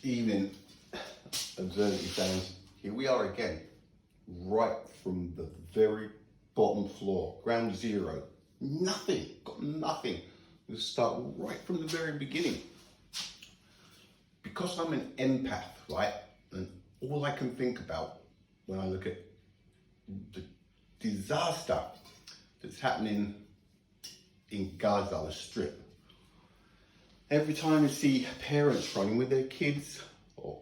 Evening, observatory fans. Here we are again, right from the very bottom floor, ground zero. Nothing, got nothing. We'll start right from the very beginning. Because I'm an empath, right? And all I can think about when I look at the disaster that's happening in Gaza, the Strip. Every time you see parents running with their kids, or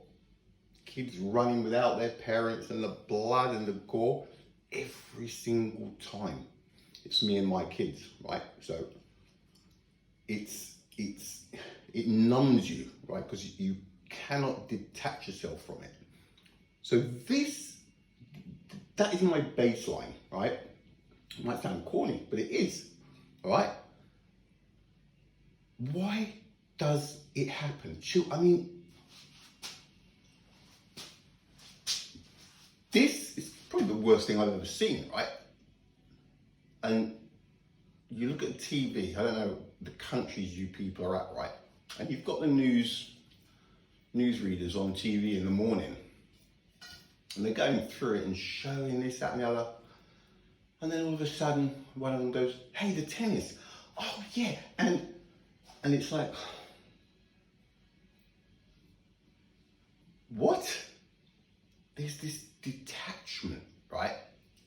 kids running without their parents, and the blood and the gore, every single time, it's me and my kids, right? So it numbs you, right? Because you cannot detach yourself from it. So that is my baseline, right? It might sound corny, but it is, all right? Why does it happen? I mean, this is probably the worst thing I've ever seen, right? And you look at TV, I don't know the countries you people are at, right? And you've got the newsreaders on TV in the morning, and they're going through it and showing this, that, and the other. And then all of a sudden, one of them goes, "Hey, the tennis. Oh yeah." And it's like, what? There's this detachment, right?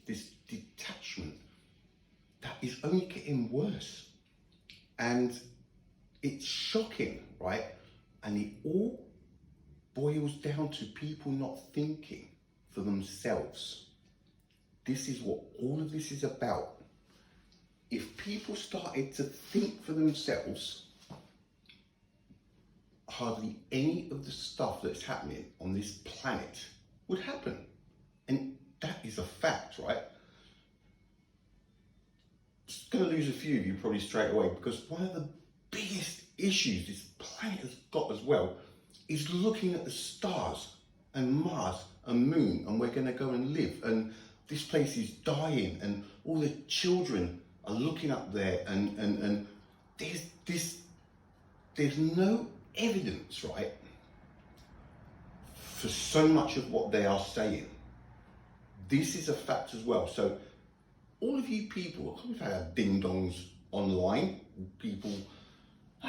This detachment that is only getting worse. And it's shocking, right? And it all boils down to people not thinking for themselves. This is what all of this is about. If people started to think for themselves, hardly any of the stuff that's happening on this planet would happen. And that is a fact, right? Just going to lose a few of you probably straight away, because one of the biggest issues this planet has got as well is looking at the stars and Mars and Moon, and we're going to go and live, and this place is dying, and all the children are looking up there, and there's no evidence, right, for so much of what they are saying. This is a fact as well. So all of you people, I've had ding dongs online, people,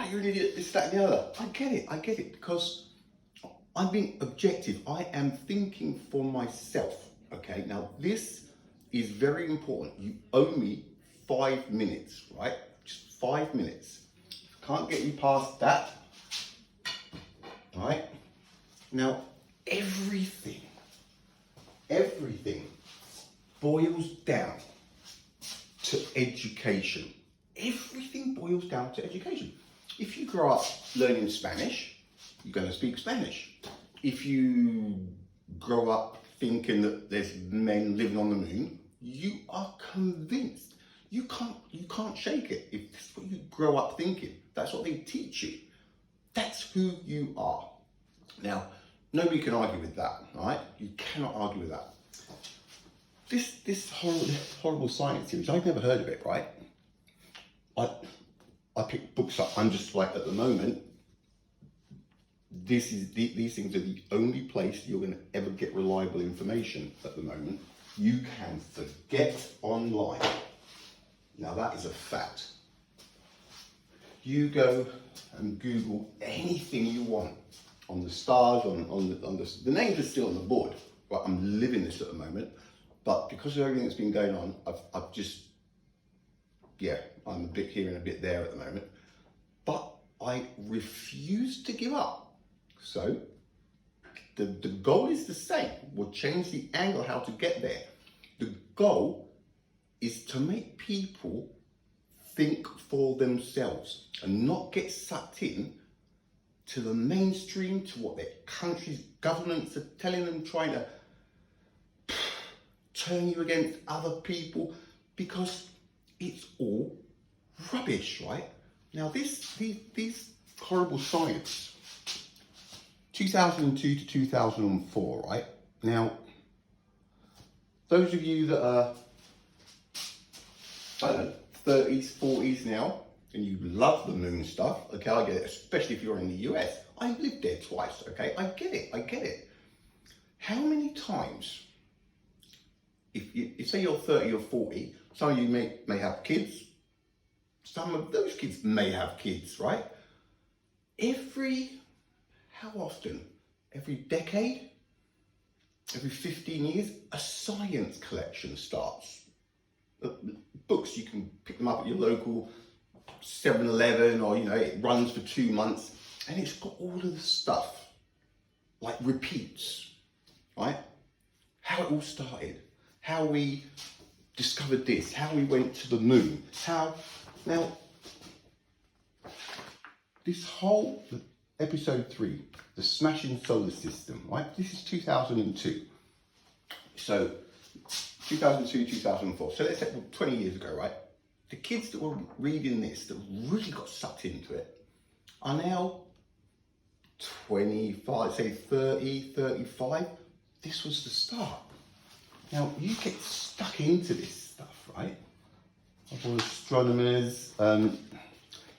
you're an idiot, this, that, and the other. I get it, because I'm being objective. I am thinking for myself, okay? Now, this is very important. You owe me 5 minutes, right? Just 5 minutes. Can't get you past that, all right? Now, everything boils down to education. Everything boils down to education. If you grow up learning Spanish, you're going to speak Spanish. If you grow up thinking that there's men living on the moon, you are convinced. You can't shake it. If that's what you grow up thinking, that's what they teach you. That's who you are. Now, nobody can argue with that, all right? You cannot argue with that. This horrible science series, I've never heard of it, right? I pick books up. I'm just like, at the moment, these things are the only place you're going to ever get reliable information at the moment. You can forget online. Now that is a fact. You go and Google anything you want on the stars, on the names are still on the board. Right, I'm living this at the moment, but because of everything that's been going on, I've just, I'm a bit here and a bit there at the moment. But I refuse to give up. So the goal is the same. We'll change the angle how to get there. The goal is to make people think for themselves and not get sucked in to the mainstream, to what their country's governments are telling them, trying to turn you against other people, because it's all rubbish, right? Now these horrible science, 2002 to 2004, right? Now, those of you that are, I don't know, 30s, 40s now, and you love the moon stuff, okay, I get it, especially if you're in the US. I lived there twice, okay, I get it. How many times, if say you're 30 or 40, some of you may have kids, some of those kids may have kids, right? How often? Every decade? Every 15 years, a science collection starts. Books, you can pick them up at your local 7-Eleven, or it runs for 2 months, and it's got all of the stuff, like repeats, right? How it all started, how we discovered this, how we went to the moon, now, this whole episode 3, the smashing solar system, right? This is 2002. So 2002, 2004. So let's say 20 years ago, right? The kids that were reading this, that really got sucked into it, are now 25, say 30, 35. This was the start. Now, you get stuck into this stuff, right? All astronomers,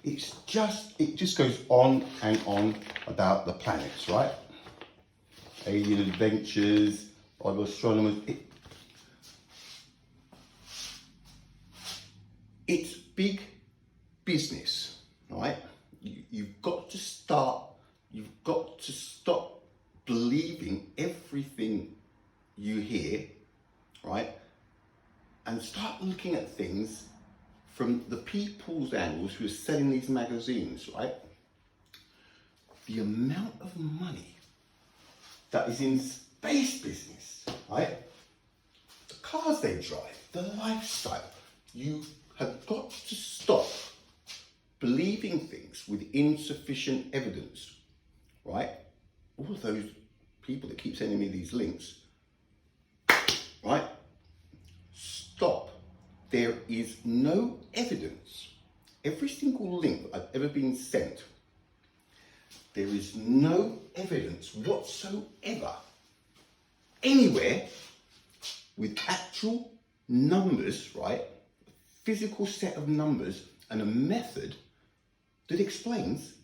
it just goes on and on about the planets, right? Alien adventures, other astronomers. It's big business, right? You've got to stop believing everything you hear, right? And start looking at things from the people's angles who are selling these magazines, right? The amount of money that is in space business, right? The cars they drive, the lifestyle. You have got to stop believing things with insufficient evidence, right? All of those people that keep sending me these links, right? Stop. There is no evidence. Every single link I've ever been sent, there is no evidence whatsoever anywhere with actual numbers, right? A physical set of numbers and a method that explains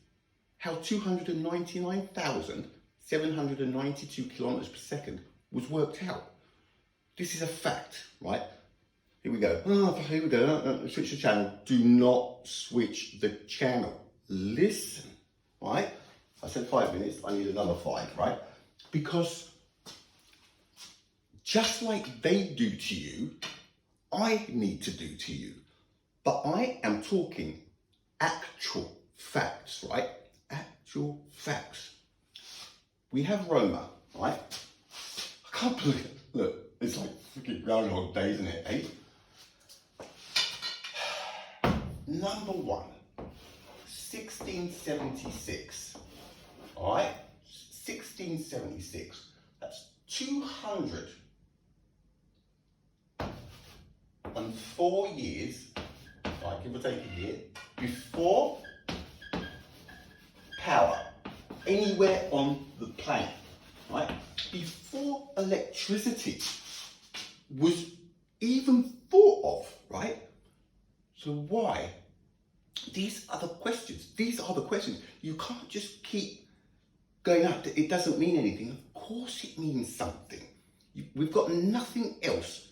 how 299,792 kilometers per second was worked out. This is a fact, right? Here we go. Here we go. Switch the channel. Do not switch the channel. Listen, right? I said 5 minutes. I need another 5, right? Because just like they do to you, I need to do to you. But I am talking actual facts, right? Actual facts. We have Roma, right? I can't believe it. Look, it's like freaking Groundhog Day, isn't it, eh? Number 1, 1676. All right? 1676. That's 204 years, right, give or take a year, before power anywhere on the planet, right? Before electricity was even thought of, right? So why? These are the questions. These are the questions. You can't just keep going out. It doesn't mean anything. Of course it means something. We've got nothing else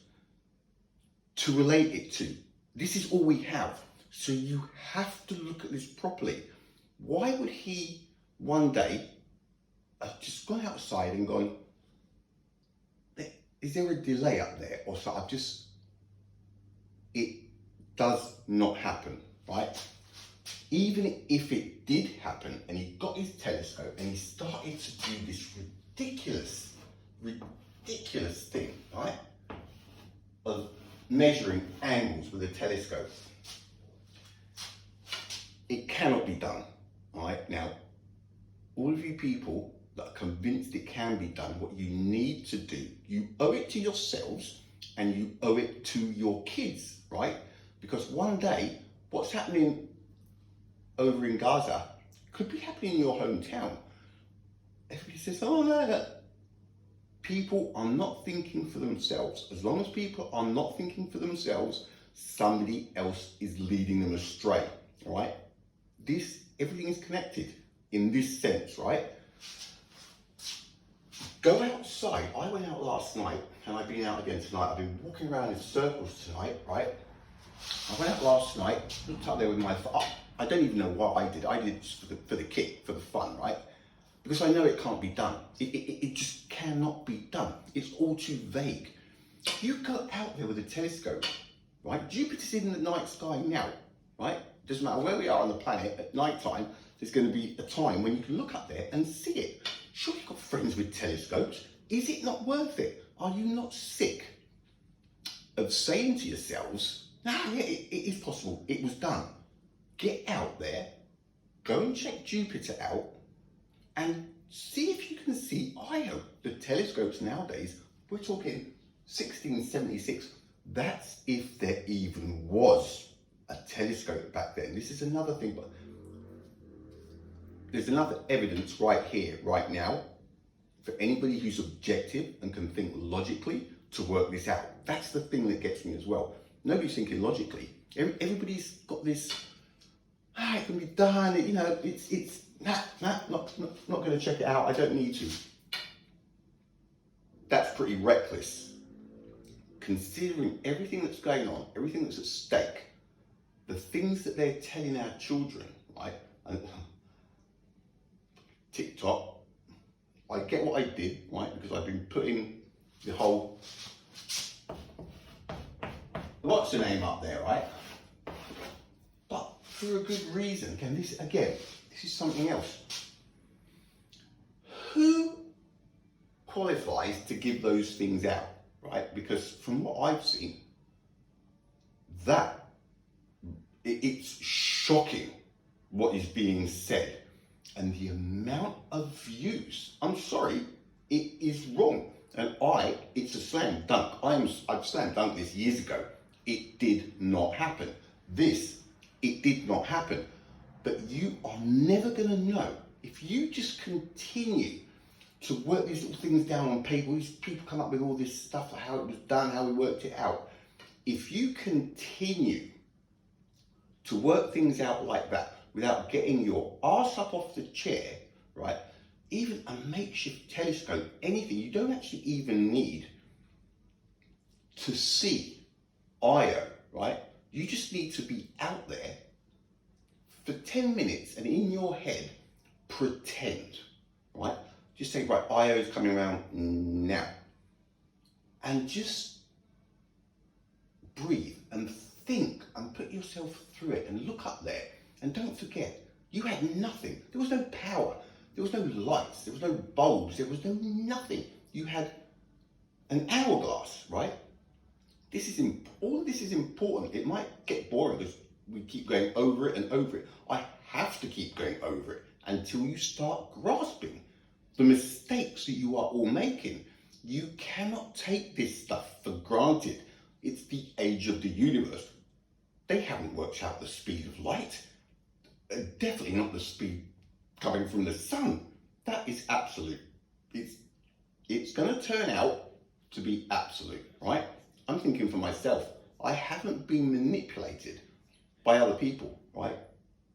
to relate it to. This is all we have. So you have to look at this properly. Why would he one day have just gone outside and gone, is there a delay up there? Or so it does not happen, right? Even if it did happen and he got his telescope and he started to do this ridiculous thing, right? Of measuring angles with a telescope. It cannot be done, right? Now, all of you people that are convinced it can be done, what you need to do, you owe it to yourselves and you owe it to your kids, right? Because one day, what's happening over in Gaza could be happening in your hometown. Everybody says, oh no, people are not thinking for themselves. As long as people are not thinking for themselves, somebody else is leading them astray. all right? Everything is connected in this sense, right? Go outside. I went out last night, and I've been out again tonight. I've been walking around in circles tonight, right? I went out last night, looked up there with my phone. I don't even know what I did. I did it just for the kick, for the fun, right? Because I know it can't be done. It just cannot be done. It's all too vague. You go out there with a telescope, right? Jupiter's in the night sky now, right? Doesn't matter where we are on the planet at night time, there's going to be a time when you can look up there and see it. Sure, you've got friends with telescopes. Is it not worth it? Are you not sick of saying to yourselves, nah, yeah, it is possible. It was done. Get out there, go and check Jupiter out, and see if you can see Io. The telescopes nowadays, we're talking 1676. That's if there even was a telescope back then. This is another thing, but there's enough evidence right here, right now, for anybody who's objective and can think logically to work this out. That's the thing that gets me as well. Nobody's thinking logically. Everybody's got this, it can be done, it's not going to check it out, I don't need to. That's pretty reckless. Considering everything that's going on, everything that's at stake, the things that they're telling our children, right? And TikTok, I get what I did, right? Because I've been putting the whole, what's the name up there, right? But for a good reason. Again, this is something else. Who qualifies to give those things out, right? Because from what I've seen, it's shocking what is being said, and the amount of views. I'm sorry, it is wrong, and it's a slam dunk. I've slam dunked this years ago. It did not happen. It did not happen. But you are never going to know if you just continue to work these little things down on paper. These people come up with all this stuff, how it was done, how we worked it out. If you continue to work things out like that without getting your arse up off the chair, right? Even a makeshift telescope, anything, you don't actually even need to see Io, right? You just need to be out there for 10 minutes and in your head, pretend, right? Just say, right, Io is coming around now. And just breathe and think and put yourself through it and look up there. And don't forget, you had nothing. There was no power. There was no lights. There was no bulbs. There was no nothing. You had an hourglass, right? All of this is important. It might get boring because we keep going over it and over it. I have to keep going over it until you start grasping the mistakes that you are all making. You cannot take this stuff for granted. It's the age of the universe. They haven't worked out the speed of light. Definitely not the speed coming from the sun. That is absolute. It's going to turn out to be absolute, right? I'm thinking for myself. I haven't been manipulated by other people, right?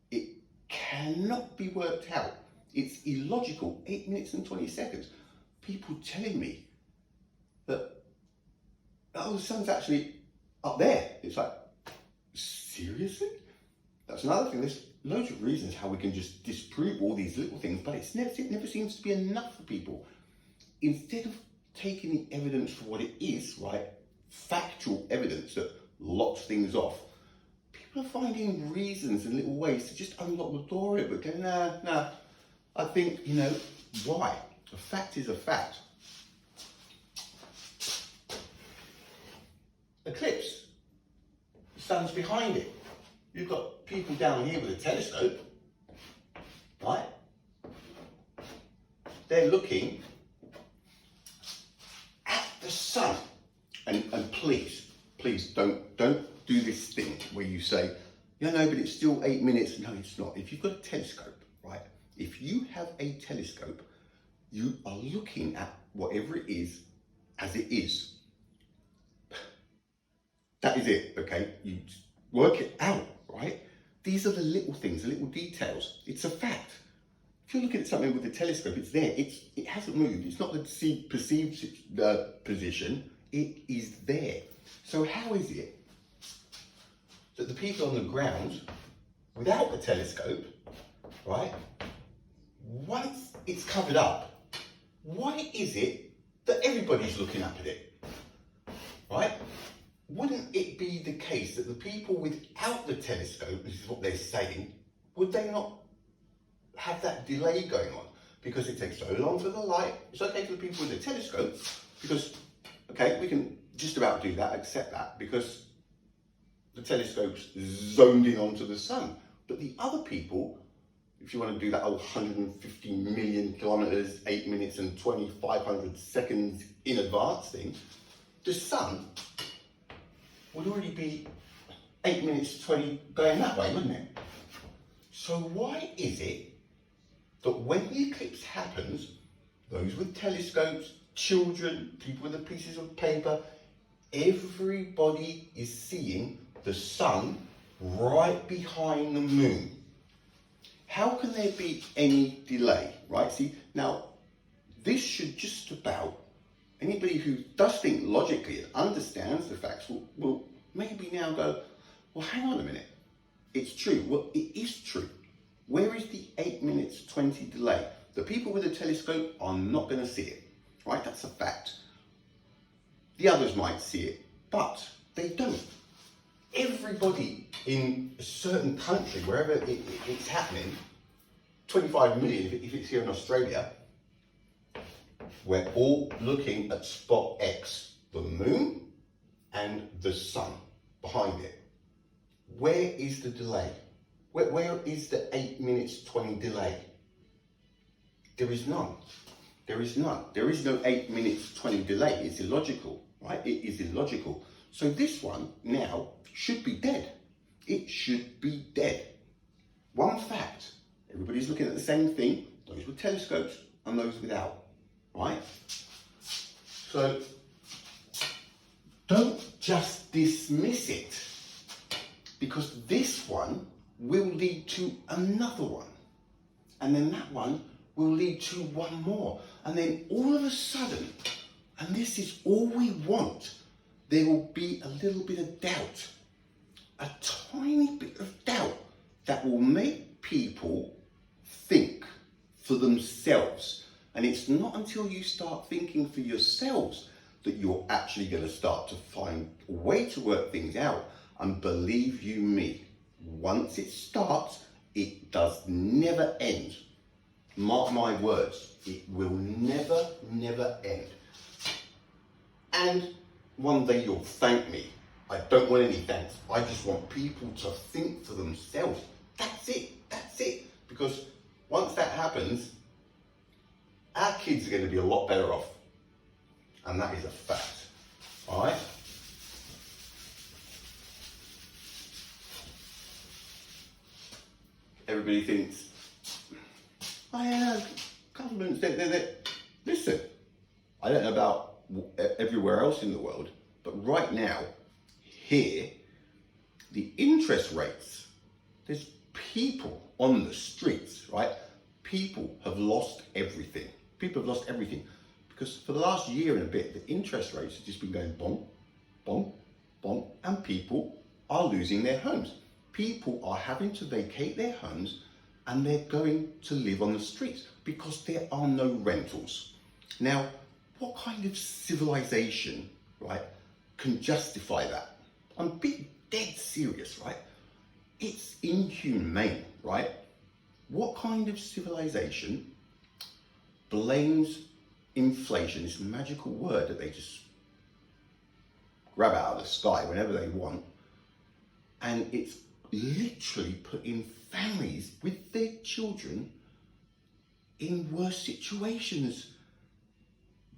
It cannot be worked out. It's illogical. 8 minutes and 20 seconds. People telling me that, the sun's actually up there. It's like, seriously? That's another thing. There's loads of reasons how we can just disprove all these little things, but it never seems to be enough for people. Instead of taking the evidence for what it is, right? Factual evidence that locks things off. People are finding reasons and little ways to just unlock the door of it, but go, nah. I think, why? A fact is a fact. Eclipse. The sun's behind it. You've got people down here with a telescope, right? They're looking at the sun. And please don't do this thing where you say, but it's still 8 minutes. No, it's not. If you've got a telescope, right? If you have a telescope, you are looking at whatever it is as it is. That is it, okay? You work it out, right? These are the little things, the little details. It's a fact. If you're looking at something with a telescope, it's there. It hasn't moved. It's not the perceived position. It is there. So how is it that the people on the ground, without the telescope, right, once it's covered up, why is it that everybody's looking up at it, right? Wouldn't it be the case that the people without the telescope, this is what they're saying, would they not have that delay going on? Because it takes so long for the light. It's okay for the people with the telescope, because, okay, we can just about do that, accept that, because the telescope's zoned in onto the sun. But the other people, if you want to do that 150 million kilometers, 8 minutes and 2,500 seconds in advance thing, the sun would already be 8 minutes 20 going that way, wouldn't it? So why is it that when the eclipse happens, those with telescopes, children, people with the pieces of paper, everybody is seeing the sun right behind the moon? How can there be any delay, right? See, now, this should just about, anybody who does think logically and understands the facts will maybe now go, well, hang on a minute. It's true. Well, it is true. Where is the 8 minutes 20 delay? The people with a telescope are not going to see it, right? That's a fact. The others might see it, but they don't. Everybody in a certain country, wherever it's happening, 25 million if it's here in Australia, we're all looking at spot X, the moon and the sun behind it. Where is the delay? Where is the 8 minutes 20 delay? There is none. There is none. There is no 8 minutes 20 delay. It's illogical, right? It is illogical. So this one now should be dead. It should be dead. One fact, everybody's looking at the same thing, those with telescopes and those without, right? So don't just dismiss it, because this one will lead to another one, and then that one will lead to one more, and then all of a sudden, and this is all we want, there will be a little bit of doubt, a tiny bit of doubt that will make people think for themselves. And it's not until you start thinking for yourselves that you're actually going to start to find a way to work things out. And believe you me, once it starts, it does never end. Mark my words, it will never, never end. And one day you'll thank me. I don't want any thanks. I just want people to think for themselves. That's it. That's it. Because once that happens, our kids are going to be a lot better off. And that is a fact. All right? Everybody thinks, oh yeah, governments, listen, I don't know about everywhere else in the world, but right now, here, the interest rates, there's people on the streets, right? People have lost everything. People have lost everything. Because for the last year and a bit, the interest rates have just been going bonk, bonk, bonk, and people are losing their homes. People are having to vacate their homes and they're going to live on the streets because there are no rentals. Now, what kind of civilization, right, can justify that? I'm being dead serious, right? It's inhumane, right? What kind of civilization blames inflation, this magical word that they just grab out of the sky whenever they want, and it's literally putting families with their children in worse situations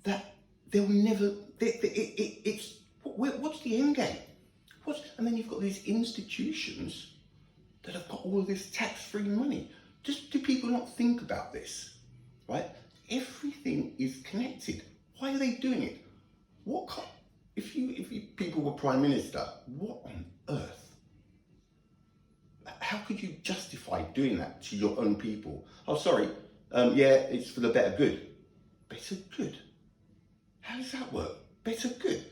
that they'll never, it's, what's the end game? And then you've got these institutions that have got all of this tax-free money. Do people not think about this, right? Everything is connected. Why are they doing it? If you people were Prime Minister, what on earth? how could you justify doing that to your own people? Oh, sorry, yeah, it's for the better good. Better good? How does that work? Better good?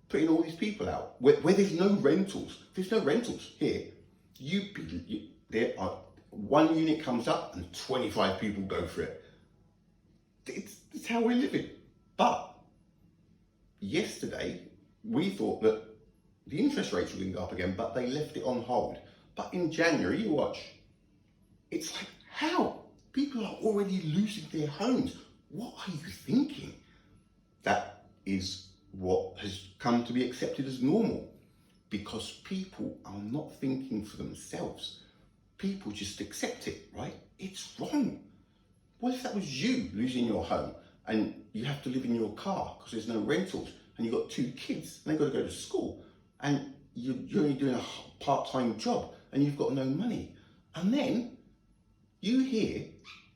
Putting all these people out where there's no rentals. There's no rentals here. There are one unit comes up and 25 people go for it. It's how we're living. But yesterday we thought that the interest rates were going to go up again, but they left it on hold. But in January, you watch, it's like, how? People are already losing their homes. What are you thinking? That is what has come to be accepted as normal, because people are not thinking for themselves. People just accept it, right? It's wrong. What if that was you losing your home and you have to live in your car because there's no rentals, and you've got 2 kids and they've got to go to school, and you're only doing a part-time job and you've got no money, and then you hear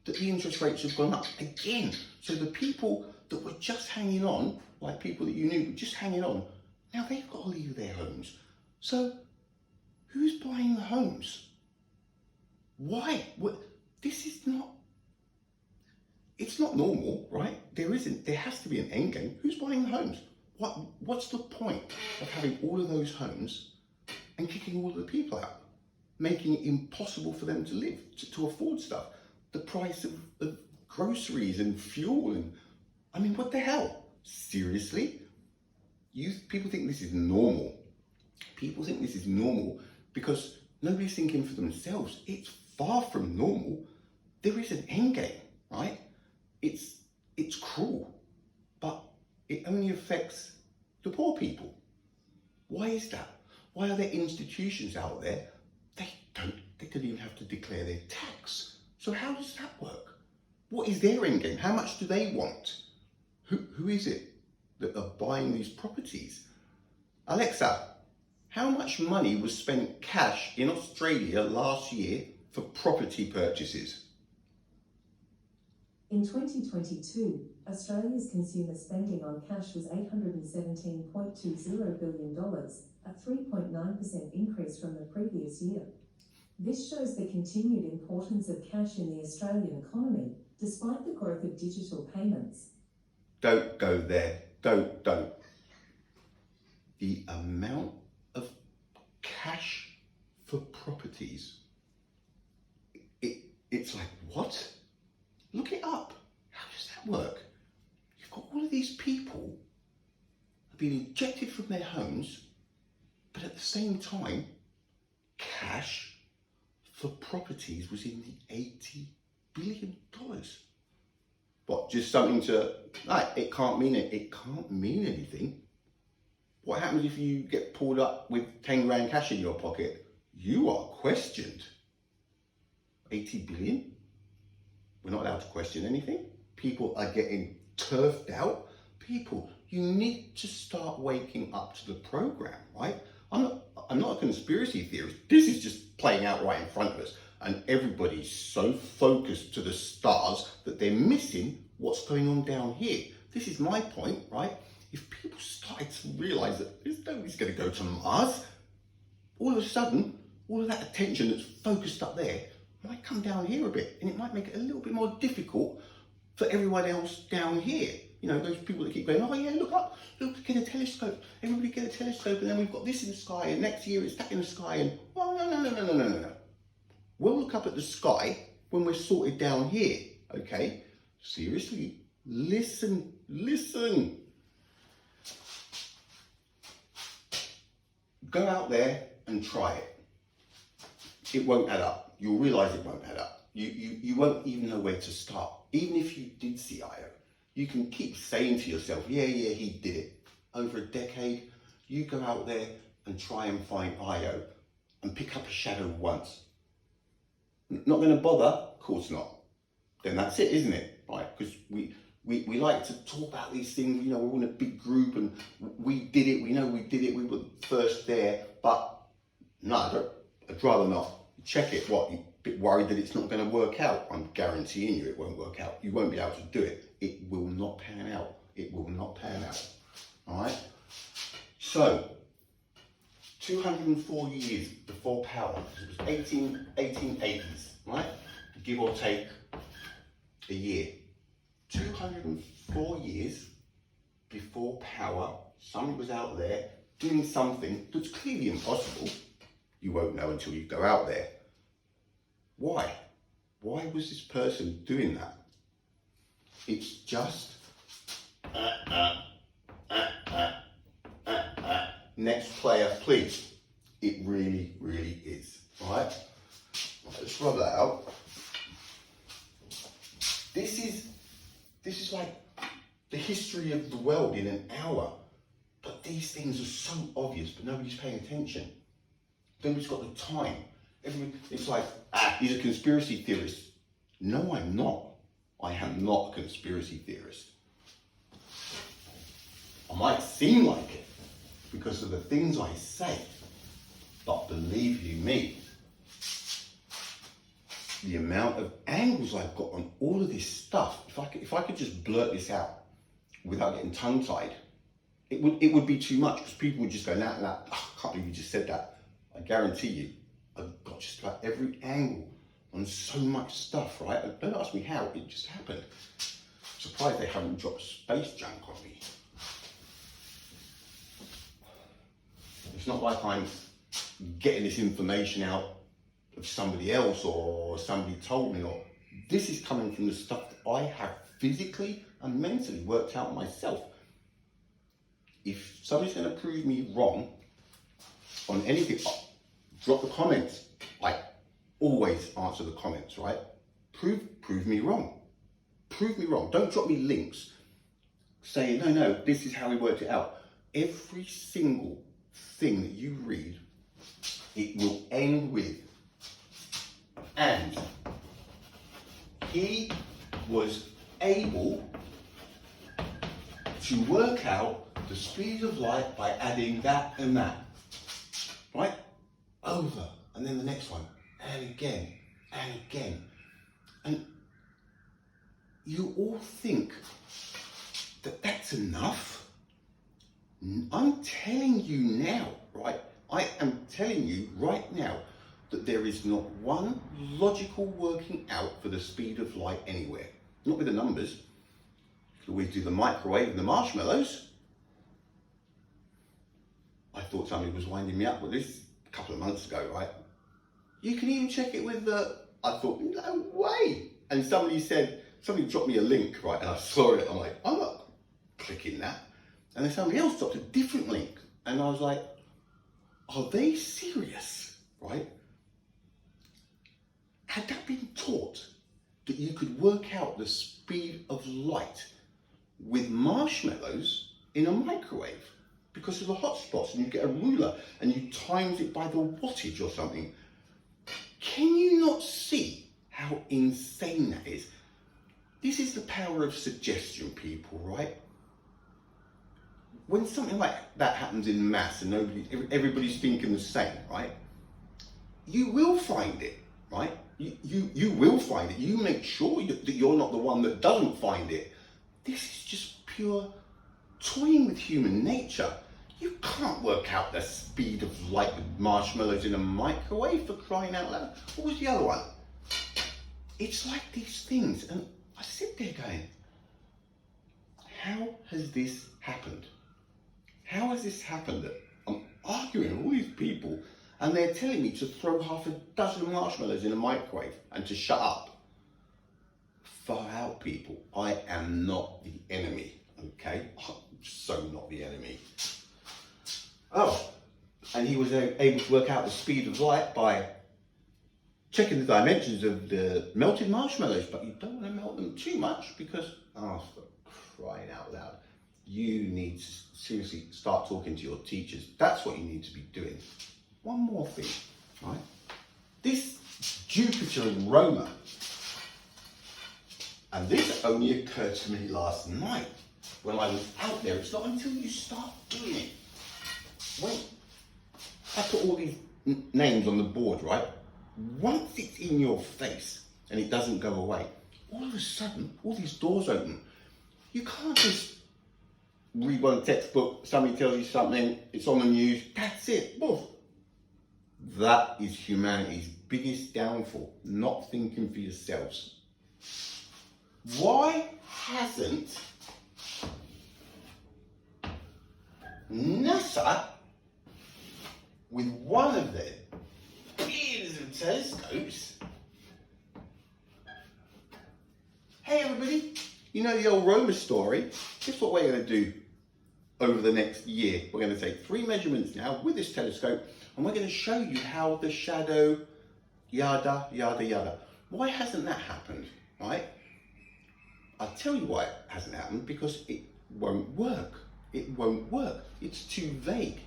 that the interest rates have gone up again. So the people that were just hanging on, like people that you knew were just hanging on, now they've got to leave their homes. So who's buying the homes? Why? This is not, it's not normal, right? There has to be an end game. Who's buying the homes? What's the point of having all of those homes and kicking all of the people out, making it impossible for them to live, to afford stuff? The price of groceries and fuel, and I mean, what the hell? Seriously? People think this is normal. People think this is normal because nobody's thinking for themselves. It's far from normal. There is an end game, right? It's cruel, but it only affects the poor people. Why is that? Why are there institutions out there? They don't even have to declare their tax. So how does that work? What is their end game? How much do they want? Who is it that are buying these properties? Alexa, how much money was spent cash in Australia last year for property purchases? In 2022, Australia's consumer spending on cash was $817.20 billion, a 3.9% increase from the previous year. This shows the continued importance of cash in the Australian economy, despite the growth of digital payments. Don't go there. Don't. The amount of cash for properties, it's like, what? Look it up. How does that work? You've got all of these people being ejected from their homes, but at the same time, cash for properties was in the $80 billion. What, just something to, like, it can't mean it. It can't mean anything. What happens if you get pulled up with 10 grand cash in your pocket? You are questioned. 80 billion? We're not allowed to question anything. People are getting turfed out. People, you need to start waking up to the program, right? I'm not a conspiracy theorist. This is just playing out right in front of us. And everybody's so focused to the stars that they're missing what's going on down here. This is my point, right? If people started to realize that nobody's going to go to Mars, all of a sudden, all of that attention that's focused up there might come down here a bit, and it might make it a little bit more difficult for everyone else down here. You know, those people that keep going, oh yeah, look up, look, get a telescope, everybody get a telescope, and then we've got this in the sky, and next year it's that in the sky, and well, no. We'll look up at the sky when we're sorted down here, okay? Seriously, listen. Go out there and try it. It won't add up. You'll realise it won't add up. You won't even know where to start. Even if you did see Io, you can keep saying to yourself, yeah, he did it. Over a decade, you go out there and try and find Io and pick up a shadow once. Not going to bother? Of course not. Then that's it, isn't it? Right? Because we like to talk about these things, you know, we're all in a big group and we did it, we know we did it, we were first there, but no, I'd rather not. Check it. What, you're a bit worried that it's not going to work out? I'm guaranteeing you it won't work out. You won't be able to do it. It will not pan out. It will not pan out. All right? So, 204 years before power, because it was 1880s, right? Give or take a year. 204 years before power, somebody was out there doing something that's clearly impossible. You won't know until you go out there. Why? Why was this person doing that? It's just next player, please. It really, really is. All right? Let's rub that out. This is like the history of the world in an hour. But these things are so obvious, but nobody's paying attention. Nobody's got the time. It's like, he's a conspiracy theorist. No, I'm not. I am not a conspiracy theorist. I might seem like it because of the things I say, but believe you me, the amount of angles I've got on all of this stuff, if I could just blurt this out without getting tongue-tied, it would be too much, because people would just go, nah, I can't believe you just said that. I guarantee you, I've got just about every angle on so much stuff, right? And don't ask me how, it just happened. I'm surprised they haven't dropped space junk on me. It's not like I'm getting this information out of somebody else or somebody told me, or this is coming from the stuff that I have physically and mentally worked out myself. If somebody's going to prove me wrong on anything, drop the comments. I always answer the comments, right? Prove me wrong. Prove me wrong. Don't drop me links saying, no, this is how we worked it out. Every single thing that you read, it will end with, and he was able to work out the speed of light by adding that and that, right? Over, and then the next one, and again, and again. And you all think that that's enough? I'm telling you now, right? I am telling you right now that there is not one logical working out for the speed of light anywhere. Not with the numbers. You could always do the microwave and the marshmallows. I thought somebody was winding me up with this a couple of months ago, right? You can even check it with the, I thought, no way. And somebody dropped me a link, right? And I saw it, I'm like, I'm not clicking that. And then somebody else dropped a different link. And I was like, are they serious, right? Had that been taught, that you could work out the speed of light with marshmallows in a microwave because of the hot spots, and you get a ruler and you times it by the wattage or something. Can you not see how insane that is? This is the power of suggestion, people, right? When something like that happens in maths and everybody's thinking the same, right? You will find it, right? You will find it. You make sure that you're not the one that doesn't find it. This is just pure toying with human nature. You can't work out the speed of light with marshmallows in a microwave, for crying out loud. What was the other one? It's like these things, and I sit there going, how has this happened? How has this happened that I'm arguing with all these people and they're telling me to throw half a dozen marshmallows in a microwave and to shut up? Far out, people. I am not the enemy, okay? I'm so not the enemy. Oh, and he was able to work out the speed of light by checking the dimensions of the melted marshmallows, but you don't want to melt them too much because, oh, for crying out loud, you need to seriously start talking to your teachers. That's what you need to be doing. One more thing, right? This Jupiter and Roma, and this only occurred to me last night when I was out there. It's not until you start doing it. When I put all these names on the board, right? Once it's in your face and it doesn't go away, all of a sudden, all these doors open. You can't just read one textbook, somebody tells you something, it's on the news, that's it. Well, That is humanity's biggest downfall, not thinking for yourselves. Why hasn't NASA, with one of their billions of telescopes, hey everybody, you know the old Roma story? Guess what we're going to do over the next year? We're going to take 3 measurements now with this telescope, and we're going to show you how the shadow, yada, yada, yada. Why hasn't that happened, right? I'll tell you why it hasn't happened, because it won't work. It won't work. It's too vague.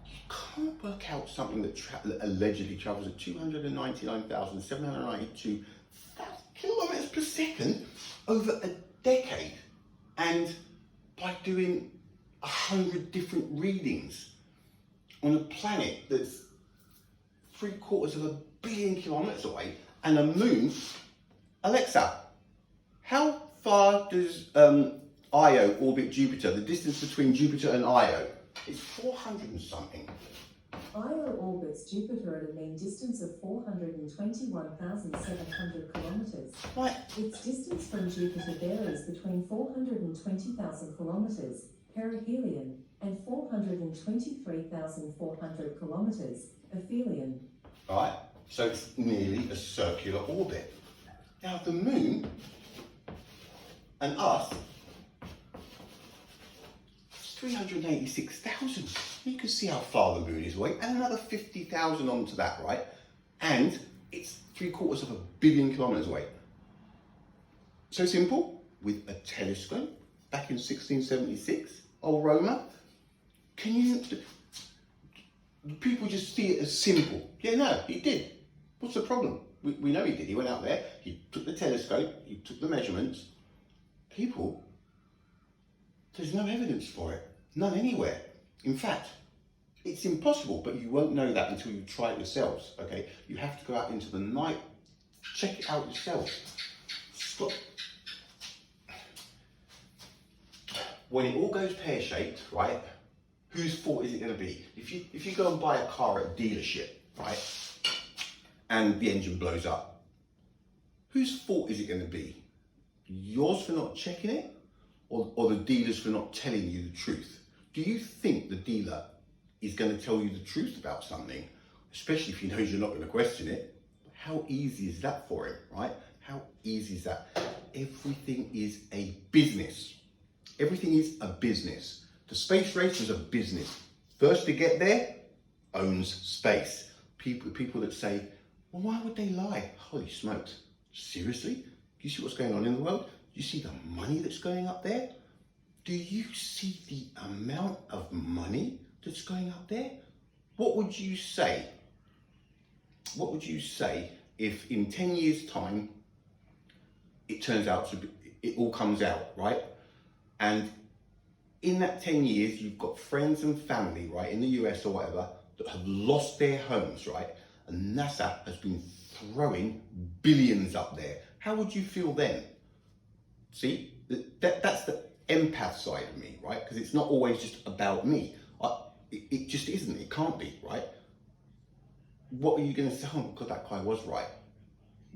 You can't work out something that allegedly travels at 299,792 kilometers per second over a decade, and by doing 100 different readings on a planet that's 750 million kilometers away, and a moon. Alexa, how far does Io orbit Jupiter? The distance between Jupiter and Io is 400 and something. Io orbits Jupiter at a mean distance of 421,700 kilometers. Right. Its distance from Jupiter varies between 420,000 kilometers, perihelion, and 423,400 kilometers, aphelion. Right, so it's nearly a circular orbit. Now the moon and us, 386,000. You can see how far the moon is away, and another 50,000 onto that, right? And it's 750 million kilometers away. So simple, with a telescope back in 1676, old Roma, people just see it as simple. Yeah, no, he did. What's the problem? We know he did. He went out there, he took the telescope, he took the measurements. People, there's no evidence for it. None anywhere. In fact, it's impossible, but you won't know that until you try it yourselves, okay? You have to go out into the night, check it out yourself. Stop. When it all goes pear-shaped, right, whose fault is it going to be? If you go and buy a car at a dealership, right, and the engine blows up, whose fault is it going to be? Yours for not checking it, or the dealer's for not telling you the truth? Do you think the dealer is going to tell you the truth about something, especially if he knows you're not going to question it? How easy is that for him, right? How easy is that? Everything is a business. Everything is a business. The space race is a business. First to get there owns space. People that say, well, why would they lie? Holy smokes. Seriously? Do you see what's going on in the world? Do you see the money that's going up there? Do you see the amount of money that's going up there? What would you say? What would you say if in 10 years' time, it turns out to be, it all comes out, right? And in that 10 years, you've got friends and family, right, in the US or whatever, that have lost their homes, right? And NASA has been throwing billions up there. How would you feel then? See, that's the empath side of me, right? Because it's not always just about me. It just isn't. It can't be, right? What are you going to say? Oh, God, that guy was right.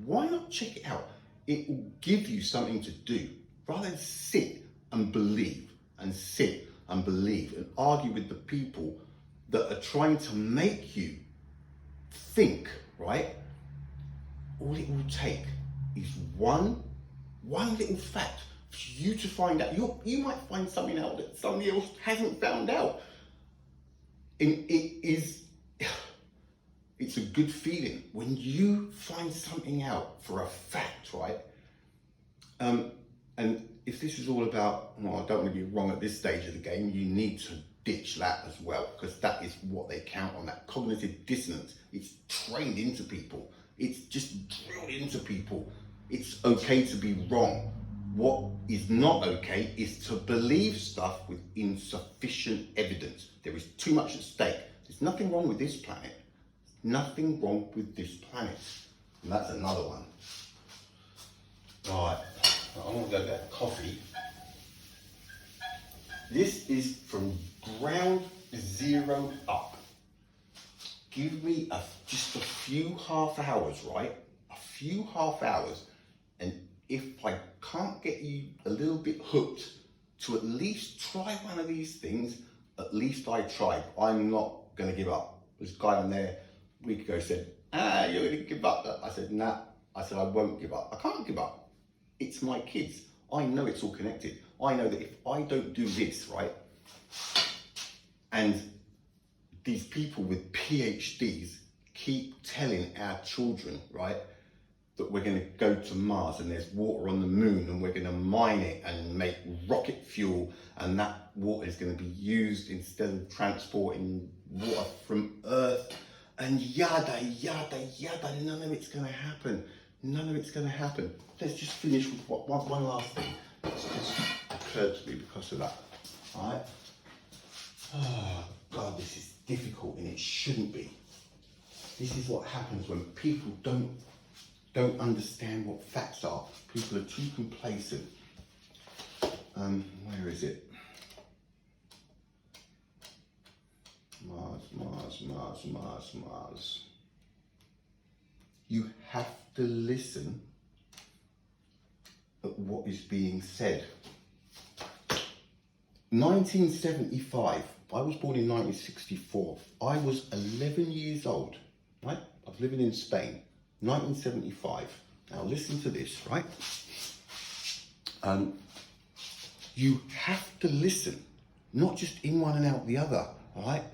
Why not check it out? It will give you something to do rather than sit and believe and sit and believe and argue with the people that are trying to make you think, right? All it will take is one little fact for you to find out. You might find something out that somebody else hasn't found out. And it's a good feeling when you find something out for a fact, right? And if this is all about, well, I don't want to be wrong at this stage of the game, you need to ditch that as well, because that is what they count on, that cognitive dissonance. It's trained into people. It's just drilled into people. It's okay to be wrong. What is not okay is to believe stuff with insufficient evidence. There is too much at stake. There's nothing wrong with this planet. Nothing wrong with this planet. And that's another one. All right, I'm gonna go get coffee. This is from ground zero up. give me just a few half hours, right? A few half hours. And if I can't get you a little bit hooked to at least try one of these things, at least I tried. I'm not going to give up. This guy on there a week ago said, you're going to give up. I said, nah. I said, I won't give up. I can't give up. It's my kids. I know it's all connected. I know that if I don't do this, right, and these people with PhDs keep telling our children, right, that we're going to go to Mars and there's water on the moon and we're going to mine it and make rocket fuel, and that water is going to be used instead of transporting water from Earth, and yada, yada, yada. None of it's going to happen. None of it's going to happen. Let's just finish with one last thing. It's just occurred to me because of that. All right? Oh, God, this is difficult and it shouldn't be. This is what happens when people don't understand what facts are. People are too complacent. Where is it? Mars. You have to listen at what is being said. 1975. I was born in 1964. I was 11 years old, right? I was living in Spain. 1975. Now listen to this, right? You have to listen, not just in one and out the other, all right?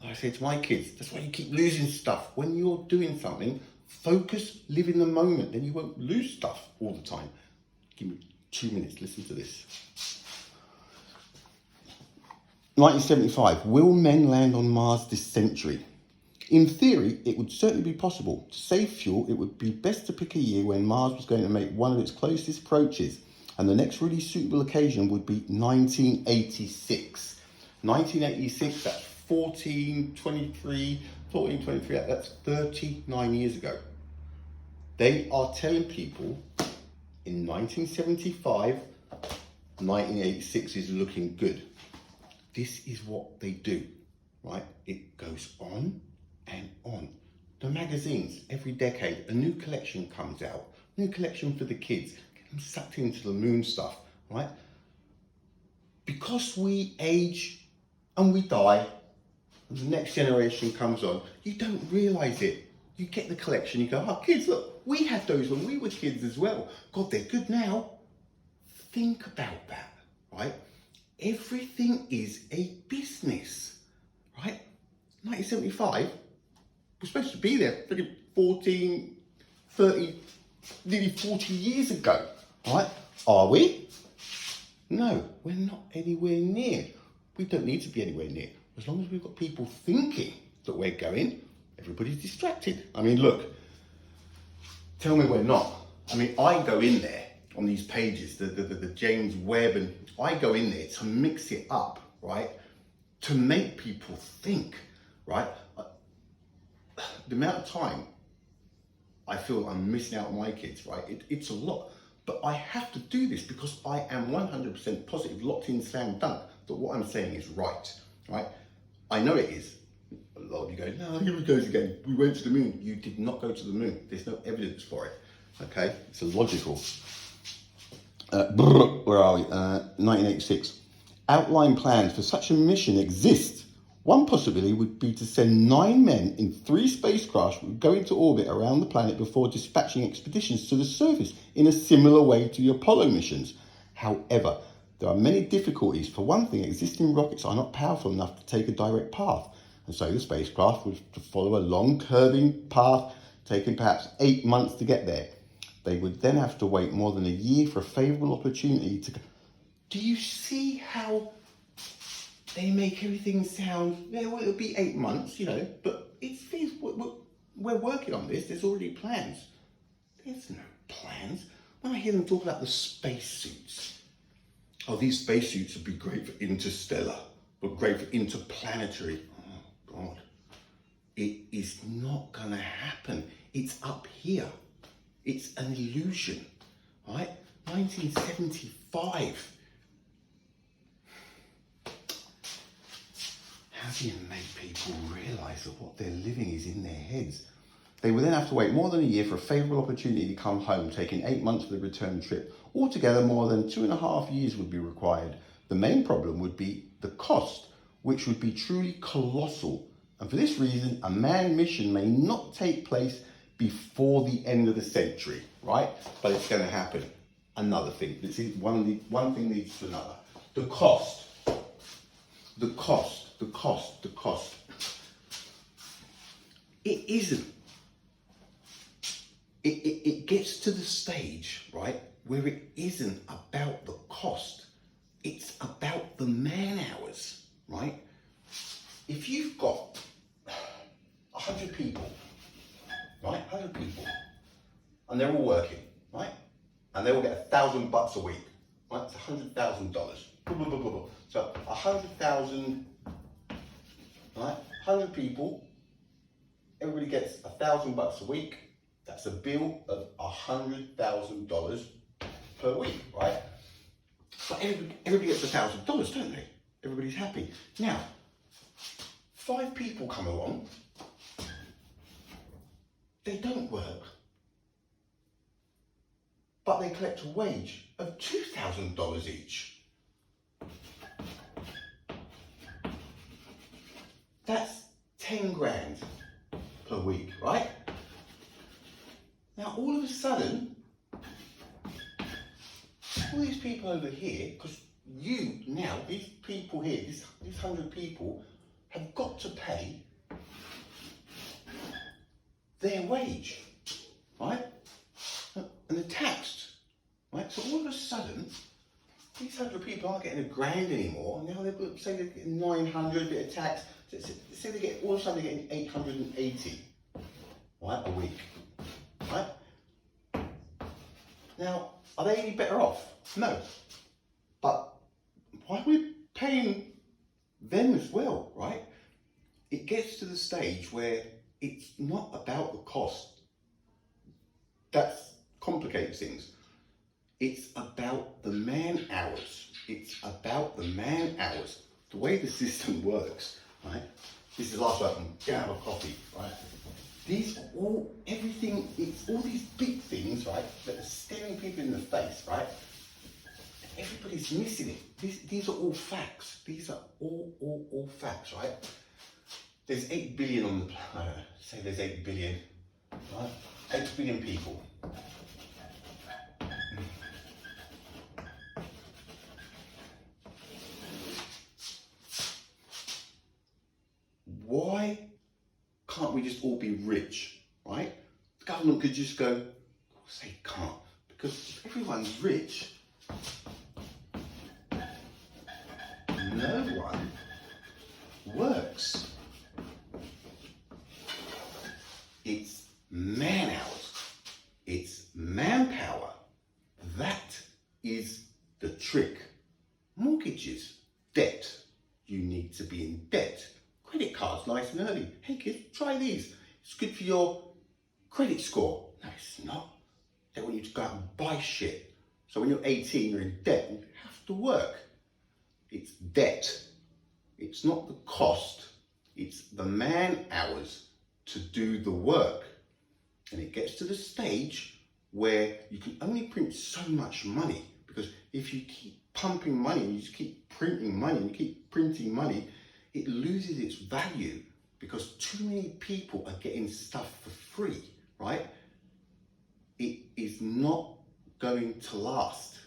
Like I say to my kids, that's why you keep losing stuff. When you're doing something, focus, live in the moment, then you won't lose stuff all the time. Give me 2 minutes, listen to this. 1975, will men land on Mars this century? In theory, it would certainly be possible. To save fuel, it would be best to pick a year when Mars was going to make one of its closest approaches, and the next really suitable occasion would be 1986. 1986, that's 1423, that's 39 years ago. They are telling people in 1975, 1986 is looking good. This is what they do, right? It goes on and on. The magazines, every decade, a new collection comes out. New collection for the kids. Get them sucked into the moon stuff, right? Because we age and we die, and the next generation comes on, you don't realise it. You get the collection, you go, oh, kids, look, we had those when we were kids as well. God, they're good now. Think about that, right? Everything is a business, right? 1975, we're supposed to be there 14, 30, nearly 40 years ago, right? Are we? No, we're not anywhere near. We don't need to be anywhere near. As long as we've got people thinking that we're going, everybody's distracted. I mean, look, tell me we're not. I mean, I go in there on these pages, the James Webb, and I go in there to mix it up, right? To make people think, right? The amount of time I feel I'm missing out on my kids, right? It's a lot. But I have to do this because I am 100% positive, locked in, slam dunk, that what I'm saying is right, right? I know it is. A lot of you go, no, here he goes again. We went to the moon. You did not go to the moon. There's no evidence for it, okay? It's illogical. Where are we? 1986. Outline plans for such a mission exist. One possibility would be to send 9 men in 3 spacecrafts would go into orbit around the planet before dispatching expeditions to the surface in a similar way to the Apollo missions. However, there are many difficulties. For one thing, existing rockets are not powerful enough to take a direct path, and so the spacecraft would follow a long curving path, taking perhaps 8 months to get there. They would then have to wait more than a year for a favourable opportunity to... Do you see how they make everything sound... Yeah, well, it'll be 8 months, you know, but we're working on this. There's already plans. There's no plans. When I hear them talk about the spacesuits, oh, these spacesuits would be great for interstellar, but great for interplanetary. Oh, God. It is not going to happen. It's up here. It's an illusion, right? 1975. How do you make people realise that what they're living is in their heads? They will then have to wait more than a year for a favourable opportunity to come home, taking 8 months for the return trip. Altogether, more than 2.5 years would be required. The main problem would be the cost, which would be truly colossal. And for this reason, a manned mission may not take place before the end of the century, right? But it's going to happen. Another thing. This is one thing leads to another. The cost. It isn't. It gets to the stage, right, where it isn't about the cost. It's about the man hours, right? If you've got 100 people, right, 100 people, and they're all working, right, and they all get $1,000 a week, right, it's $100,000. So 100,000, right, 100 people, everybody gets $1,000 a week. That's a bill of $100,000 per week, right? But everybody gets $1,000, don't they? Everybody's happy. Now, 5 people come along, they don't work, but they collect a wage of $2,000 each. That's 10 grand per week, right? Now, all of a sudden, all these people over here, because these people here, these 100 people, have got to pay their wage, right? And they're taxed, right? So all of a sudden, these 100 people aren't getting $1,000 anymore. Now they've got, say they're getting 900, a bit of tax. Say they get, all of a sudden they're getting 880, right, a week. Right? Now, are they any better off? No. But why are we paying them as well, right? It gets to the stage where it's not about the cost. That complicates things. It's about the man hours. It's about the man hours. The way the system works, right? This is the last one. Get out of a coffee, right? These are all, everything, it's all these big things, right, that are staring people in the face, right? Everybody's missing it. These are all facts. These are all facts, right? There's 8 billion on the planet. Say there's 8 billion, right? 8 billion people. Why can't we just all be rich, right? The government could just go, of course they can't, because if everyone's rich, no one works. It's man hours, it's manpower. That is the trick. Mortgages, debt. You need to be in debt. Credit cards, nice and early. Hey kids, try these. It's good for your credit score. No, it's not. They want you to go out and buy shit. So when you're 18, you're in debt and you have to work. It's debt. It's not the cost. It's the man hours to do the work. And it gets to the stage where you can only print so much money, because if you keep pumping money, you just keep printing money, and you keep printing money, it loses its value because too many people are getting stuff for free, right? It is not going to last.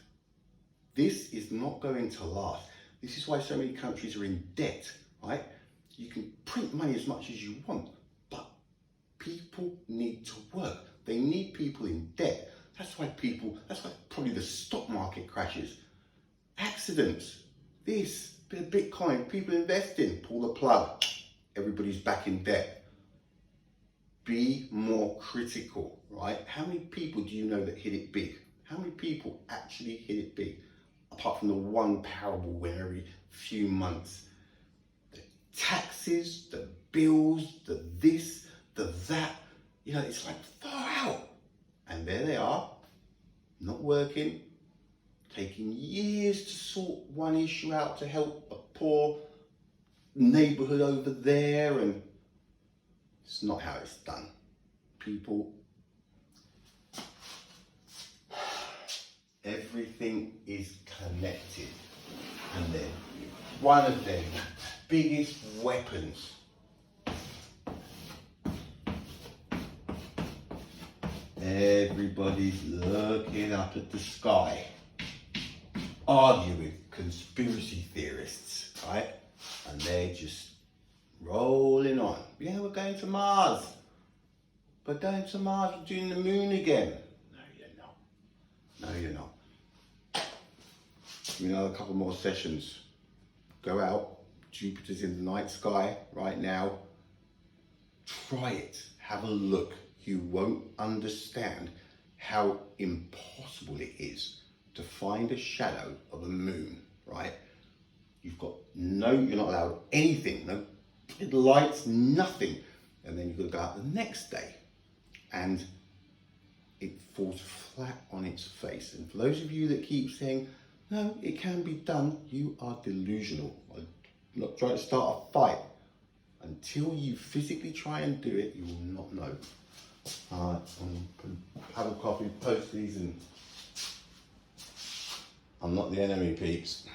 This is not going to last. This is why so many countries are in debt, right? You can print money as much as you want, but people need to work. They need people in debt. That's why probably the stock market crashes. Accidents, this, bit of Bitcoin, people investing, pull the plug, everybody's back in debt. Be more critical, right? How many people do you know that hit it big? How many people actually hit it big? Apart from the one Powerball win every few months. The taxes, the bills, the this, the that, you know, it's like far out. And there they are, not working, taking years to sort one issue out to help a poor neighbourhood over there, and it's not how it's done. People, everything is connected, and then one of the biggest weapons everybody's looking up at the sky, arguing with conspiracy theorists, right? And they're just rolling on. Yeah, we're going to Mars. We're going to Mars, we're doing the moon again. No, you're not. No, you're not. You know, a couple more sessions. Go out. Jupiter's in the night sky right now. Try it. Have a look. You won't understand how impossible it is to find a shadow of a moon, right? You've got you're not allowed anything, no lights, nothing. And then you've got to go out the next day and it falls flat on its face. And for those of you that keep saying, no, it can be done, you are delusional. I'm not trying to start a fight. Until you physically try and do it, you will not know. Have a coffee, post these, and I'm not the enemy, peeps.